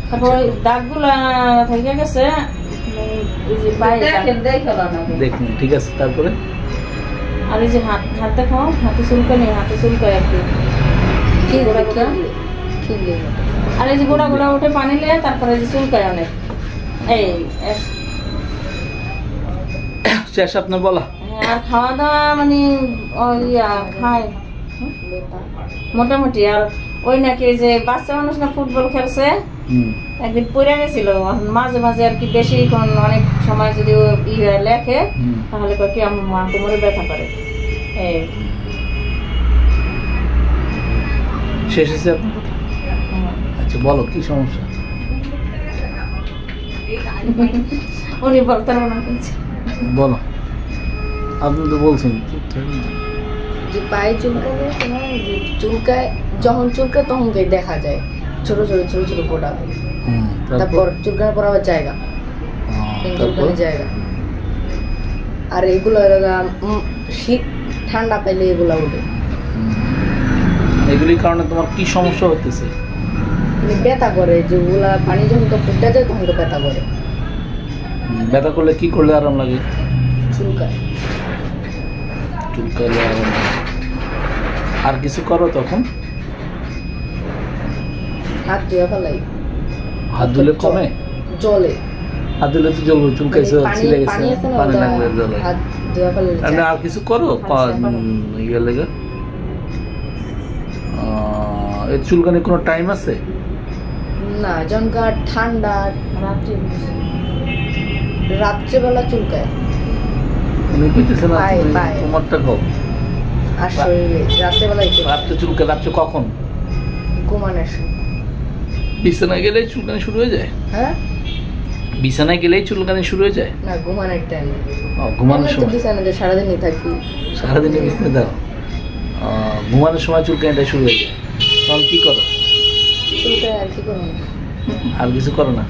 তারপর দাগগুলা থেকে গেছে দেখুন, ঠিক আছে। তারপরে আর এই যে হাত দেখাও, হাতে চুলকানি, হাতে চুলকায় আর কি, আর এই যে গোড়া গোড়া উঠে পানি নিয়ে তারপরে যে চুলকায় অনেক। এই শেষ আপনার বলা। আর খাওয়া দাওয়া মানে খায় মোটামুটি। আর ওই নাকি যে বাচ্চা মানুষ না ফুটবল খেলছে, একদিন পড়ে গেছিল, মাঝে মাঝে আর কি বেশিক্ষণ অনেক সময় যদি লেখে তাহলে কি আমার মা কোমরে ব্যথা করে। এই শেষ হয়েছে আপনার কথা? আচ্ছা বলো কি সমস্যা। উনি বলতে বলো, আপনি তো বলছেন যে পায়ে চুলকায়, যখন চুলকায় তখন দেখা যায় ছোট ছোট ছোট ছোট গোটা। তারপর চুলকানোর পর আবার জায়গা, জায়গা। আর এগুলো শীত ঠান্ডা পাইলে এগুলা উঠে। এগুলির কারণে তোমার কি সমস্যা হতেছে? ব্যথা করে, যেগুলা পানি যখন তো ফুটে যায় তখন তো ব্যথা করে। ব্যথা করলে কি করলে আরাম লাগে? চুলকায়, চুলকালে আরাম লাগে। আর কিছু করো তখন? হাত ধুয়ে ফেলাই। হাত ধুলে কমে? জলে হাত ধুলে তো জ্বলবে, চুলকাইছে, ছিলে গেছে, পানি লাগলে জ্বলে। হাত ধুয়ে ফেলে। আর কিছু করো ইয়ে লেগে? এই চুলকানি কোনো টাইম আছে? না, যখন ঠান্ডা রাত্রেবেলা চুলকায়। উনি কইতেছেন তোমারটা কম আর শরীরে রাত্রেবেলায় রাত্রে চুলকায়। রাত্রে কখন? ঘুমানোর সময়। বিছানায় গেলেই চুলকানি শুরু হয়ে যায়? হ্যাঁ, বিছানায় গেলেই চুলকানি শুরু হয়ে যায়? না, ঘুমানোর টাইম। ঘুমানোর সময় বিছানাতে সারাদিনই থাকি। সারাদিনে বিছানায় দাও? ঘুমানোর সময় চুলকানিটা শুরু হয়ে যায়, তখন কি করো? চুলকায় আর কি করো না। আর কিছু করো না?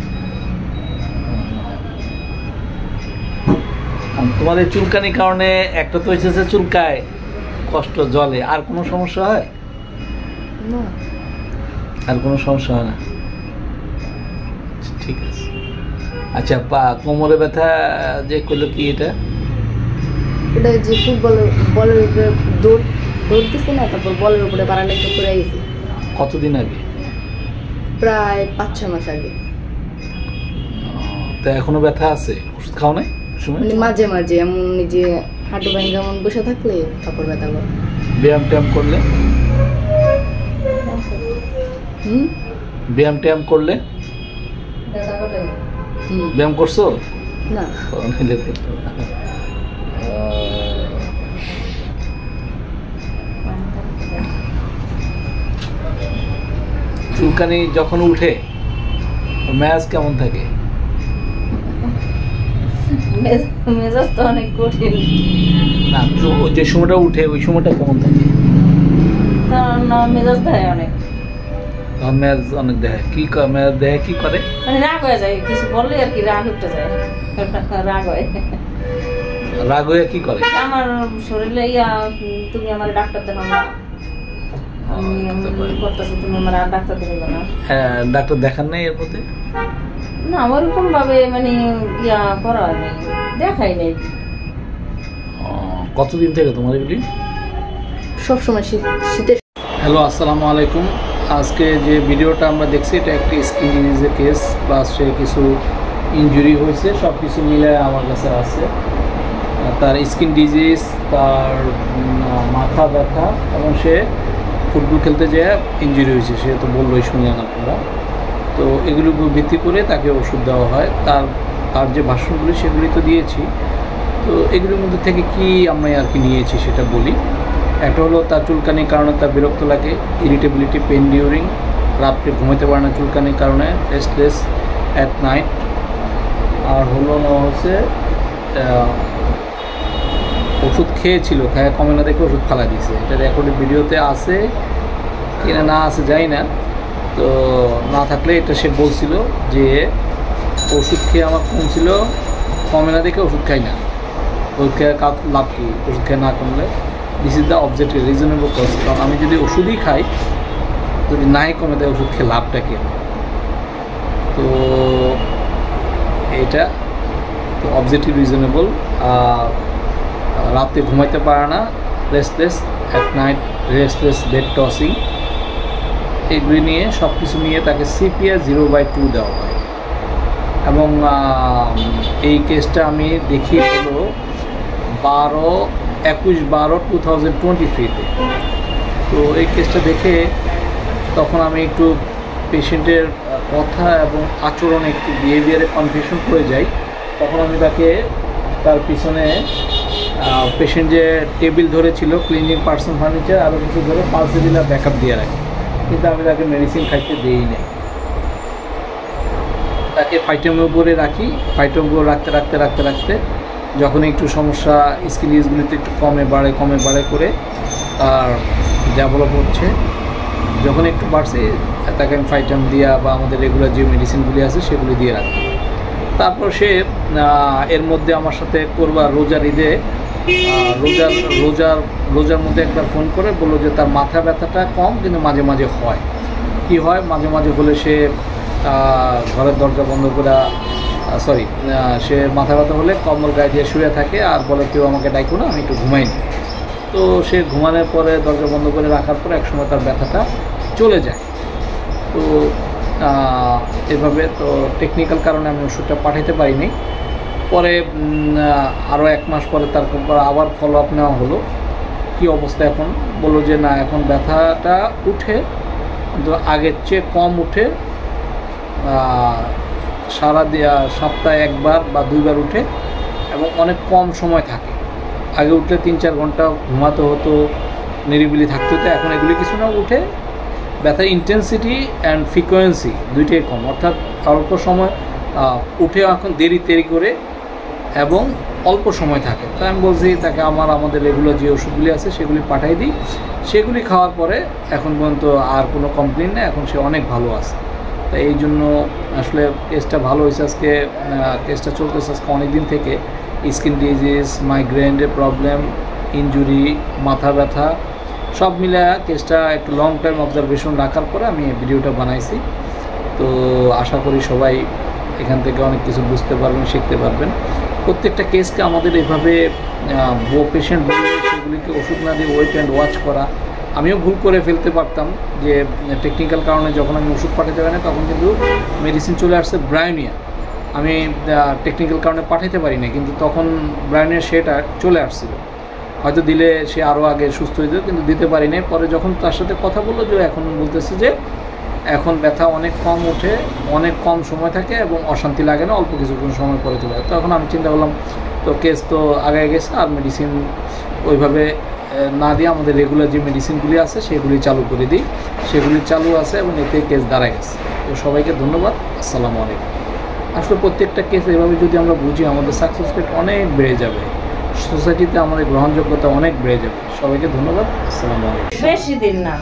তোমার এই চুলকানির কারণে একটা তো হয়েছে চুলকায়, কষ্ট জলে, আর কোনো সমস্যা হয় না? আর কোনো সমস্যা হয় না? ঠিক আছে। আচ্ছা, কোমরে ব্যথা যে করলো কি এটা? এটা যে বলের উপরে দৌড়তেছে না, তারপর বলের উপরে বারান্দা একটু করে গেছি। কতদিন আগে? প্রায় 5-6 মাস আগে। তা এখনো ব্যথা আছে? ওষুধ খাও নাই? মানে মাঝে মাঝে এমন যে হাঁটু ভাঙা এমন বসে থাকলে তারপর ব্যথা করে। ব্যায়াম ট্যায়াম করলে? ব্যায়াম ট্যায়াম করলে? ব্যায়াম করছো না? চুলকানি যখন উঠে মেজাজ কেমন থাকে? মেজাজ তো অনেক কঠিন। না, যে সময়টা উঠে ওই সময়টা কেমন থাকে? মেজাজ দেয় অনেক। মেজাজ অনেক দেয়? কি মেজাজ দেয়? কি করে? মানে রাগ হয়ে যায়, কিছু বললে আর কি রাগ উঠে যায়, রাগ হয়। রাগ হয়ে কি করে? আমার শরীরে তুমি আমার ডাক্তার দেখাও না, তুমি আমার ডাক্তার দেখাবে না। হ্যাঁ, ডাক্তার দেখান নাই এর মধ্যে? না, ওরকম ভাবে মানে করা হয় নাই, দেখাই নাই। কতদিন থেকে তোমার এগুলি? সবসময় শীতে। হ্যালো, আসসালামু আলাইকুম। আজকে যে ভিডিওটা আমরা দেখছি এটা একটি স্কিন ডিজিজের কেস, প্লাস সে কিছু ইনজুরি হয়েছে, সব কিছু মিলে আমার কাছে আছে। তার স্কিন ডিজিজ, তার মাথা ব্যথা, এবং সে ফুটবল খেলতে যেয়ে ইনজুরি হয়েছে, সে তো বললোই, শুনলেন আপনারা। তো এগুলোর উপর ভিত্তি করে তাকে ওষুধ দেওয়া হয়। তার যে ভাষণগুলি সেগুলি তো দিয়েছি। তো এগুলোর মধ্যে থেকে কি আমি আর কি নিয়েছি সেটা বলি। একটা হলো তার চুলকানির কারণে তার বিরক্ত লাগে, ইরিটেবিলিটি, পেন ডিউরিং, রাত্রে ঘুমাতে পারে না চুলকানির কারণে, রেস্টলেস অ্যাট নাইট। আর হলো না হচ্ছে ওষুধ খেয়েছিল, খায় কমে না দেখে ওষুধ ফালা দিয়েছে। এটা রেকর্ডেড ভিডিওতে আছে কিনা না আছে জানি না। তো না থাকলে এটা সে বলছিল যে ওষুধ খেয়ে আমার কমছিল, কমে না দেখে ওষুধ খাই না। ওষুধ খেয়ে লাভ কি? ওষুধ খেয়ে না কমলে this is the objective reasonable cost. কারণ আমি যদি ওষুধই খাই, যদি নাই কমে দেয়, ওষুধ খেয়ে লাভটা কি? তো এটা তো অবজেক্টিভ রিজনেবল, রাতে ঘুমাইতে পারে না, restless at night, restless bed tossing, এগুলি নিয়ে সব কিছু নিয়ে তাকে CPR 0/2 দেওয়া হয়। এবং এই কেসটা আমি দেখি হলো 21/12/2023-তে। তো এই কেসটা দেখে তখন আমি একটু পেশেন্টের কথা এবং আচরণে একটু বিহেভিয়ারে কনফিউশন হয়ে যাই। তখন আমি তাকে তার পিছনে পেশেন্ট যে টেবিল ধরেছিল, ক্লিনিং পার্সন ফার্নিচার আরও কিছু ধরে পালসেরিলা ব্যাকআপ দিয়ে রাখি, কিন্তু আমি তাকে মেডিসিন খাইতে দিই না। তাকে ফাইটোমের উপরে রাখি, ফাইটোমের উপরে রাখতে যখন একটু সমস্যা স্কিন ডিজিজগুলিতে একটু কমে বাড়ে করে তার ডেভেলপ হচ্ছে, যখন একটু বাড়ছে তাকে আমি ফাইটাম দিয়া বা আমাদের রেগুলার যে মেডিসিনগুলি আছে সেগুলি দিয়ে রাখি। তারপর সে এর মধ্যে আমার সাথে করবা রোজার ঈদে রোজার মধ্যে একবার ফোন করে বললো যে তার মাথা ব্যথাটা কম, কিন্তু মাঝে মাঝে হয়। কি হয় মাঝে মাঝে হলে সে ঘরের দরজা বন্ধ করে সে মাথা ব্যথা হলে কম্বল গায়ে দিয়ে শুয়ে থাকে আর বলে কেউ আমাকে ডাইকো না, আমি একটু ঘুমাই নি। তো সে ঘুমানোর পরে দরজা বন্ধ করে রাখার পরে একসময় তার ব্যথাটা চলে যায়। তো এভাবে তো টেকনিক্যাল কারণে আমি ওষুধটা পাঠাতে পারিনি। পরে আরও 1 মাস পরে তার আবার ফলো আপ নেওয়া হলো, কী অবস্থা এখন। বললো যে না, এখন ব্যথাটা উঠে, কিন্তু আগের চেয়ে কম উঠে, সপ্তাহে 1বার বা 2বার উঠে এবং অনেক কম সময় থাকে। আগে উঠলে 3-4 ঘন্টা ঘুমাতে হতো, নিরিবিলি থাকতে হতো, এখন এগুলি কিছু না, উঠে ব্যথার ইন্টেন্সিটি অ্যান্ড ফ্রিকোয়েন্সি দুইটাই কম, অর্থাৎ অল্প সময় উঠে এখন দেরি করে এবং অল্প সময় থাকে। তাই আমি বলছি তাকে আমাদের রেগুলার যে ওষুধগুলি আছে সেগুলি পাঠাই দিই, সেগুলি খাওয়ার পরে এখন পর্যন্ত আর কোনো কমপ্লেন নেই, এখন সে অনেক ভালো আছে। তাই এই জন্য আসলে কেসটা ভালো হয়েছে। আজকে কেসটা চলতেছে আজকে অনেক দিন থেকে, স্কিন ডিজিজ, মাইগ্রেনের প্রবলেম, ইনজুরি, মাথা ব্যথা সব মিলে কেসটা একটু লং টাইম অবজারভেশন রাখার পরে আমি ভিডিওটা বানাইছি। তো আশা করি সবাই এখান থেকে অনেক কিছু বুঝতে পারবেন, শিখতে পারবেন। প্রত্যেকটা কেসকে আমাদের এভাবে পেশেন্ট বললে সেগুলিকে ওষুধ না দিয়ে ওয়েট অ্যান্ড ওয়াচ করা। আমিও ভুল করে ফেলতে পারতাম যে টেকনিক্যাল কারণে যখন আমি ওষুধ পাঠাতে পারি না, তখন কিন্তু মেডিসিন চলে আসছে ব্রায়োনিয়া, আমি টেকনিক্যাল কারণে পাঠাতে পারি না, কিন্তু তখন ব্রায়োনিয়া সেটা চলে আসছিল, হয়তো দিলে সে আরও আগে সুস্থ হয়ে যেত, কিন্তু দিতে পারি না। পরে যখন তার সাথে কথা বললো যে এখন বলতেছে যে এখন ব্যথা অনেক কম ওঠে, অনেক কম সময় থাকে এবং অশান্তি লাগে না, অল্প কিছুক্ষণ সময় পরে চলে যায়। তখন আমি চিন্তা করলাম তো কেস তো আগে গেছে, আর মেডিসিন ওইভাবে না দিয়ে আমাদের রেগুলার যে মেডিসিনগুলি আছে সেগুলি চালু করে দিই, সেগুলি চালু আছে এবং এতে কেস দাঁড়ায় গেছে। তো সবাইকে ধন্যবাদ, আসসালামু আলাইকুম। আসলে প্রত্যেকটা কেস এভাবে যদি আমরা বুঝি, আমাদের সাকসেস রেট অনেক বেড়ে যাবে, সোসাইটিতে আমাদের গ্রহণযোগ্যতা অনেক বেড়ে যাবে। সবাইকে ধন্যবাদ, আসসালামু আলাইকুম। বেশি দিন না।